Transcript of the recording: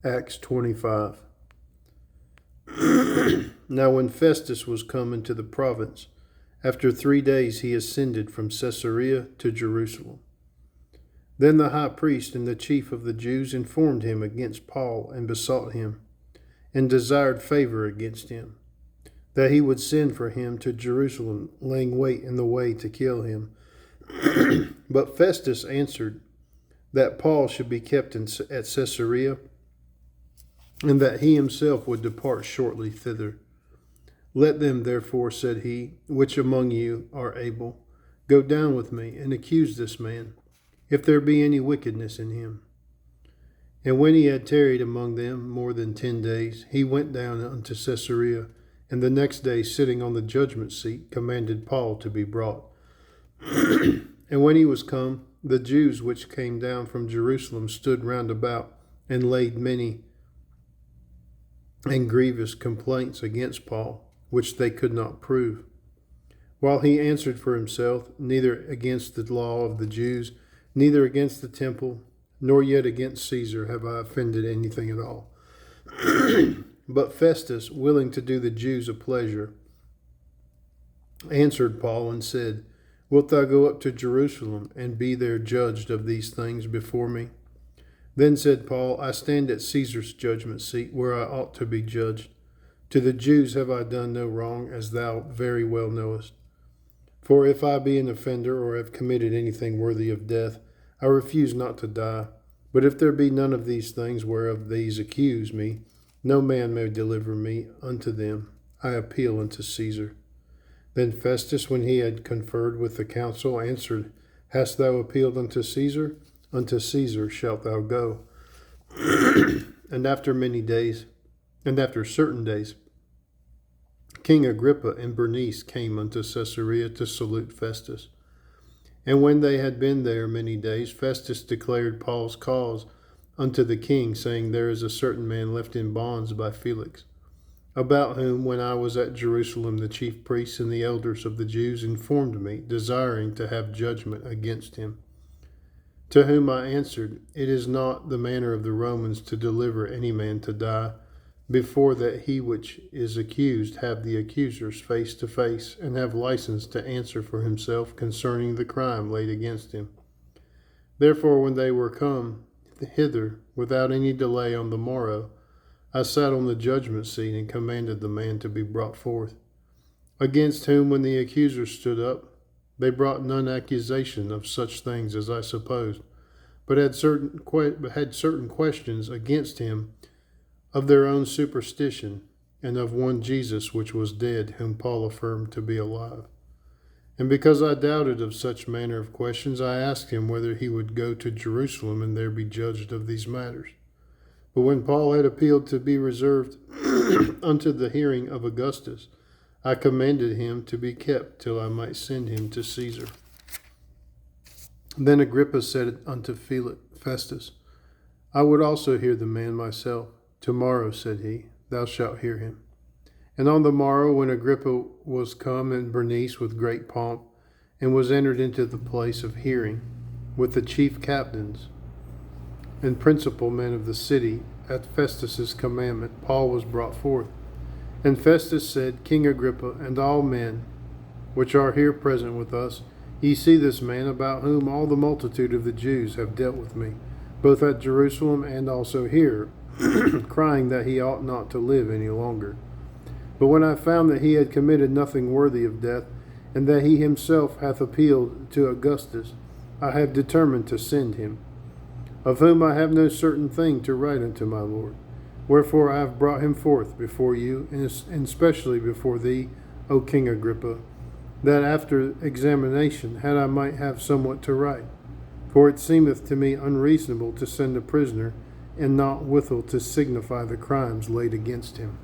Acts 25. Now when Festus was come into the province, after 3 days he ascended from Caesarea to Jerusalem. Then the high priest and the chief of the Jews informed him against Paul, and besought him, and desired favor against him, that he would send for him to Jerusalem, laying wait in the way to kill him. But Festus answered, that Paul should be kept at Caesarea, and that he himself would depart shortly thither. Let them, therefore, said he, which among you are able, go down with me, and accuse this man, if there be any wickedness in him. And when he had tarried among them more than 10 days, he went down unto Caesarea, and the next day, sitting on the judgment seat, commanded Paul to be brought. And when he was come, the Jews which came down from Jerusalem stood round about, and laid many and grievous complaints against Paul, which they could not prove. While he answered for himself, neither against the law of the Jews, neither against the temple, nor yet against Caesar have I offended anything at all. But Festus, willing to do the Jews a pleasure, answered Paul and said, Wilt thou go up to Jerusalem, and be there judged of these things before me? Then said Paul, I stand at Caesar's judgment seat, where I ought to be judged. To the Jews have I done no wrong, as thou very well knowest. For if I be an offender, or have committed anything worthy of death, I refuse not to die. But if there be none of these things whereof these accuse me, no man may deliver me unto them. I appeal unto Caesar. Then Festus, when he had conferred with the council, answered, Hast thou appealed unto Caesar? Unto Caesar shalt thou go. And after certain days, King Agrippa and Bernice came unto Caesarea to salute Festus. And when they had been there many days, Festus declared Paul's cause unto the king, saying, There is a certain man left in bonds by Felix, about whom, when I was at Jerusalem, the chief priests and the elders of the Jews informed me, desiring to have judgment against him. To whom I answered, It is not the manner of the Romans to deliver any man to die, before that he which is accused have the accusers face to face, and have license to answer for himself concerning the crime laid against him. Therefore, when they were come hither, without any delay on the morrow, I sat on the judgment seat, and commanded the man to be brought forth. Against whom, when the accusers stood up, they brought none accusation of such things as I supposed, but had certain questions against him of their own superstition, and of one Jesus which was dead, whom Paul affirmed to be alive. And because I doubted of such manner of questions, I asked him whether he would go to Jerusalem and there be judged of these matters. But when Paul had appealed to be reserved unto the hearing of Augustus, I commanded him to be kept till I might send him to Caesar. Then Agrippa said unto Festus, I would also hear the man myself. Tomorrow, said he, thou shalt hear him. And on the morrow, when Agrippa was come, and Bernice with great pomp, and was entered into the place of hearing, with the chief captains and principal men of the city, at Festus's commandment, Paul was brought forth. And Festus said, King Agrippa, and all men which are here present with us, ye see this man, about whom all the multitude of the Jews have dealt with me, both at Jerusalem and also here, crying that he ought not to live any longer. But when I found that he had committed nothing worthy of death, and that he himself hath appealed to Augustus, I have determined to send him, of whom I have no certain thing to write unto my Lord. Wherefore I have brought him forth before you, and especially before thee, O King Agrippa, that after examination I might have somewhat to write. For it seemeth to me unreasonable to send a prisoner, and not withal to signify the crimes laid against him.